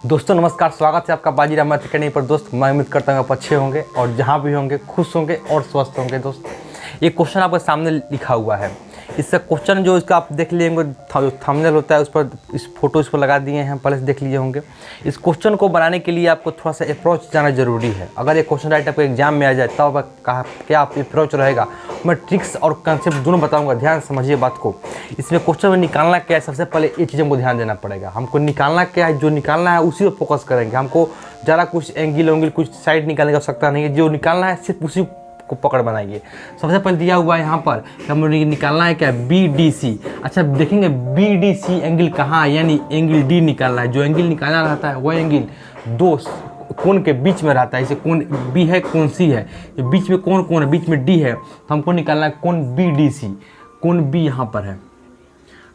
दोस्तों नमस्कार, स्वागत है आपका बाजी राम मैथ पर। दोस्त मैं उम्मीद करता हूँ आप अच्छे होंगे और जहाँ भी होंगे खुश होंगे और स्वस्थ होंगे। दोस्त ये क्वेश्चन आपके सामने लिखा हुआ है। इसका क्वेश्चन जो इसका आप देख लिए होंगे, जो थंबनेल होता है उस पर इस फोटो इस पर लगा दिए हैं, पहले से देख लिए होंगे। इस क्वेश्चन को बनाने के लिए आपको थोड़ा सा अप्रोच जाना जरूरी है। अगर ये क्वेश्चन राइट आपको एग्जाम में आ जाए तब क्या आप अप्रोच रहेगा, मैं ट्रिक्स और कंसेप्ट दोनों बताऊंगा। ध्यान समझिए बात को। इसमें क्वेश्चन में निकालना क्या है, सबसे पहले ये चीज़ हमको ध्यान देना पड़ेगा। हमको निकालना क्या है, जो निकालना है उसी पर फोकस करेंगे। हमको ज़रा कुछ एंगल कुछ साइड निकालने की आवश्यकता नहीं है। जो निकालना है सिर्फ उसी को पकड़ बनाइए। सबसे पहले दिया हुआ है यहाँ पर हमें निकालना है क्या, BDC। अच्छा देखेंगे BDC एंगल कहाँ है, यानी एंगल D निकालना है। जो एंगल निकालना रहता है वह एंगल दो कोण के बीच में रहता है। इसे कोण B है, कोण C है, बीच में कोण है, बीच में D है, तो हमको निकालना है कोण BDC। कोण B यहाँ पर है,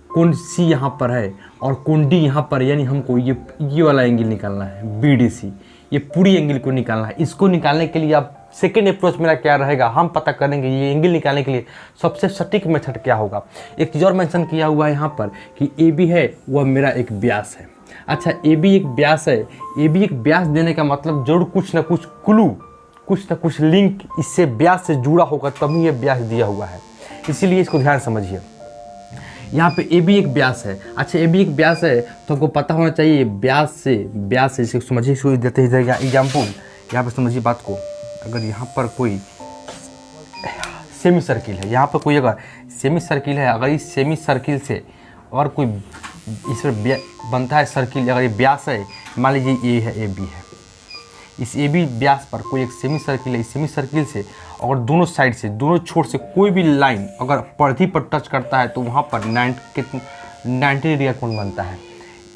कोण C यहाँ पर है और कोण D यहाँ पर, यानी हमको ये वाला एंगल निकालना है BDC। ये पूरी एंगल को निकालना है। इसको निकालने के लिए आप सेकेंड अप्रोच मेरा क्या रहेगा, हम पता करेंगे ये एंगल निकालने के लिए सबसे सटीक मेथड क्या होगा। एक चीज़ और मेंशन किया हुआ है यहाँ पर कि AB है वह मेरा एक व्यास है। अच्छा AB एक व्यास है, AB एक व्यास देने का मतलब जरूर कुछ ना कुछ क्लू, कुछ ना कुछ लिंक इससे व्यास से जुड़ा होगा, तभी ये व्यास दिया हुआ है। इसीलिए इसको ध्यान समझिए। यहाँ पे AB एक व्यास है। अच्छा AB एक व्यास है तो हमको पता होना चाहिए व्यास से इसको समझिए। इसको देते ही एग्जाम्पल यहाँ पर समझिए बात को। अगर यहाँ पर कोई सेमी सर्किल है, यहाँ पर कोई अगर सेमी सर्किल है, अगर इस सेमी सर्किल से और कोई इस पर बनता है सर्किल, अगर ये व्यास है, मान लीजिए ये है AB है, इस AB व्यास पर कोई एक सेमी सर्किल है। इस सेमी सर्किल से और दोनों साइड से, दोनों छोर से कोई भी लाइन अगर परिधि पर टच करता है तो वहाँ पर 90 डिग्री का कोण बनता है।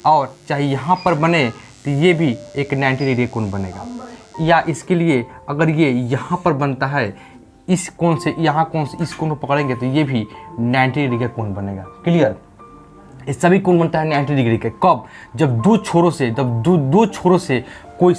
और चाहे यहाँ पर बने तो ये भी एक 90 डिग्री कोण बनेगा। या इसके लिए अगर ये यहाँ पर बनता है, इस कोण से यहाँ कोण से इस कोण को पकड़ेंगे तो ये भी 90 डिग्री का कोण बनेगा। क्लियर? ये सभी कोण बनता है 90 डिग्री के। कब? जब दो छोरों से कोई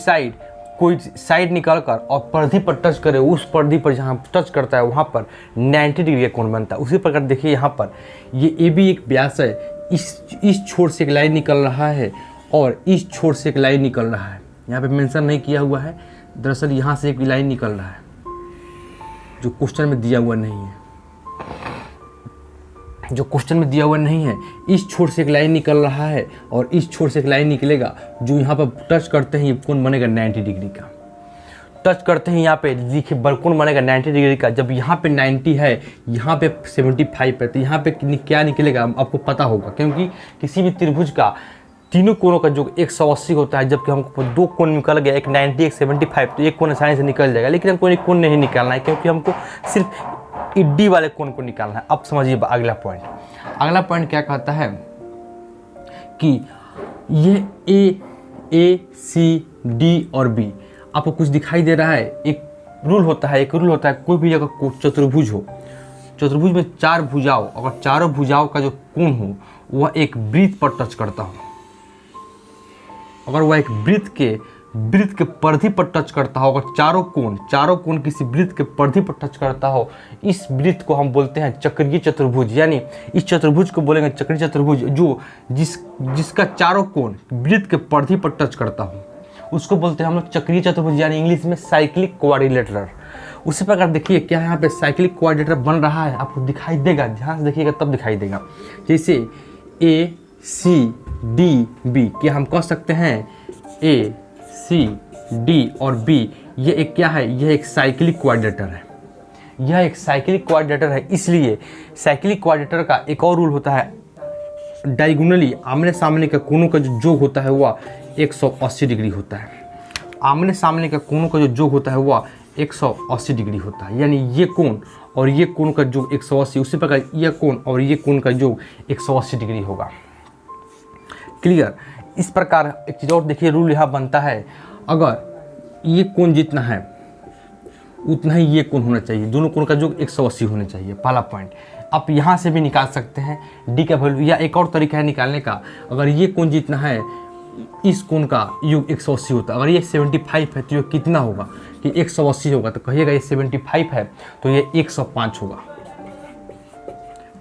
साइड निकाल कर और परिधि पर टच करे, उस परिधि पर जहाँ टच करता है वहाँ पर 90 डिग्री का कोण बनता है। उसी प्रकार देखिए यहाँ पर ये AB एक व्यास है। इस छोर से एक लाइन निकल रहा है और इस छोर से एक लाइन निकल रहा है। यहाँ पे मेंशन नहीं किया हुआ है, दरअसल यहाँ से एक लाइन निकल रहा है जो क्वेश्चन में दिया हुआ नहीं है। इस छोर से एक लाइन निकल रहा है और इस छोर से एक लाइन निकलेगा, जो यहाँ पर टच करते हैं ये कोण बनेगा 90 डिग्री का। टच करते हैं यहाँ पे देखिए कोण बनेगा 90 डिग्री का। जब यहाँ पे 90 है, यहाँ पे 75 है, तो यहाँ पे क्या निकलेगा आपको पता होगा, क्योंकि किसी भी त्रिभुज का तीनों कोणों का जो 180 होता है। जबकि हमको दो कोण निकल गया, एक 90 एक 75, तो एक कोण आसानी से निकल जाएगा। लेकिन हमको एक कोण नहीं निकालना है, क्योंकि हमको सिर्फ डी वाले कोण को निकालना है। अब समझिए अगला पॉइंट क्या कहता है कि ये A C D और B आपको कुछ दिखाई दे रहा है। एक रूल होता है कोई भी अगर चतुर्भुज हो, चतुर्भुज में 4 भुजाओं, अगर चारों भुजाओं का जो कोण हो वह एक वृत्त पर टच करता हो, अगर वह एक वृत्त के परिधि पर टच करता हो, अगर चारों कोण किसी वृत्त के परिधि पर टच करता हो, इस वृत्त को हम बोलते हैं चक्रीय चतुर्भुज। यानी इस चतुर्भुज को बोलेंगे चक्रीय चतुर्भुज, जो जिसका चारों कोण वृत्त के परिधि पर टच करता हो, उसको बोलते हैं हम लोग चक्रीय चतुर्भुज, यानी इंग्लिश में साइक्लिक क्वाड्रिलेटरल। उसी प्रकार देखिए क्या यहाँ पे साइक्लिक क्वाड्रिलेटरल बन रहा है, आपको दिखाई देगा, ध्यान से देखिएगा तब दिखाई देगा। जैसे A C D B, क्या हम कह सकते हैं A C D और B ये एक क्या है, यह एक साइक्लिक क्वाड्रिलेटरल है। यह एक साइक्लिक क्वाड्रिलेटरल है। इसलिए साइक्लिक क्वाड्रिलेटरल का एक और रूल होता है, डायगोनली आमने सामने के कोणों का जो योग होता है वह 180 डिग्री होता है। आमने सामने के कोणों का जो योग होता है वह 180 डिग्री होता है। यानी ये कोण और ये कोण का योग 180, उसी प्रकार ये कोण और ये कोण का योग 180 डिग्री होगा। क्लियर? इस प्रकार एक चीज़ और देखिए, रूल यहाँ बनता है, अगर ये कोण जितना है उतना ही ये कोण होना चाहिए। दोनों कोण का योग 180 होना चाहिए। पहला पॉइंट आप यहाँ से भी निकाल सकते हैं डी का वैल्यू, या एक और तरीका है निकालने का, अगर ये कोण जितना है इस कोण का योग 180 होता है। अगर ये 75 है तो ये कितना होगा कि 180 होगा, तो कहिएगा ये 75 है तो ये 105 होगा।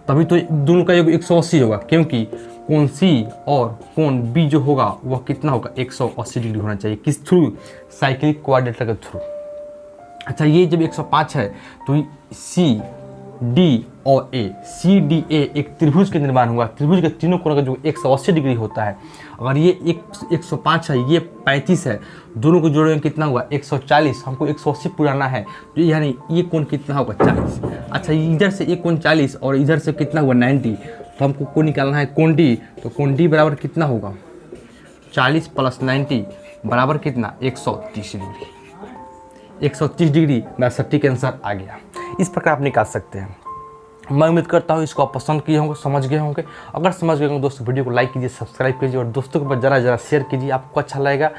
तभी तो दोनों का योग 180 होगा, क्योंकि कोण सी और कोण बी जो होगा वह कितना होगा, 180 डिग्री होना चाहिए। किस थ्रू, साइक्लिक क्वाड्रिलेटरल के थ्रू। अच्छा, ये जब 105 है तो सी डी और ए, सी डी ए एक त्रिभुज के निर्माण हुआ। त्रिभुज के तीनों कोणों का जो 180 डिग्री होता है, अगर ये 105 है, ये 35 है, दोनों को जोड़े कितना हुआ 140। हमको 180 पुराना है तो यानी ये कोण कितना होगा 40। अच्छा, इधर से एक कोण 40 और इधर से कितना हुआ 90, तो हमको कोण निकालना है कोण डी। तो कोण डी बराबर कितना होगा 40 + 90 बराबर कितना 130 डिग्री। 130 डिग्री मेरा सटीक आंसर आ गया। इस प्रकार आप निकाल सकते हैं। मैं उम्मीद करता हूँ इसको आप पसंद किए होंगे, समझ गए होंगे। अगर समझ गए होंगे दोस्तों, वीडियो को लाइक कीजिए, सब्सक्राइब कीजिए और दोस्तों के पास ज़रा शेयर कीजिए। आपको अच्छा लगेगा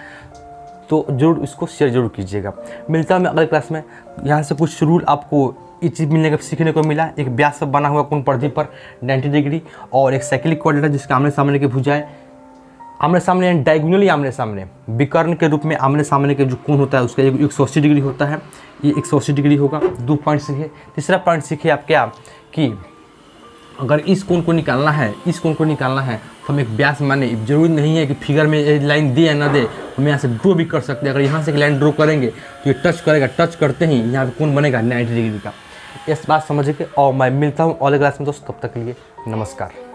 तो ज़रूर इसको शेयर जरूर कीजिएगा। मिलता हूँ मैं अगले क्लास में। यहाँ से कुछ रूल आपको ये चीज़ मिलने का सीखने को मिला। एक व्यास पर बना हुआ कोण परिधि पर 90 डिग्री और एक साइक्लिक क्वाड्रिलेटरल जिसके आमने सामने के भुजाएं आमने सामने डायगोनली आमने सामने विकर्ण के रूप में आमने सामने के जो कोण होता है उसका 180 डिग्री होता है। ये 180 डिग्री होगा। 2 पॉइंट सीखे। तीसरा पॉइंट सीखे आप क्या कि अगर इस कोण को निकालना है, इस कोण को निकालना है तो हम एक व्यास माने। जरूरी नहीं है कि फिगर में लाइन दे या ना दे, हम यहाँ से ड्रॉ भी कर सकते हैं। अगर यहाँ से एक लाइन ड्रॉ करेंगे तो ये टच करेगा, टच करते ही यहाँ पे कोण बनेगा 90 डिग्री का। इस बात समझ के और मैं मिलता हूँ अगले क्लास में दोस्त। तब तक के लिए नमस्कार।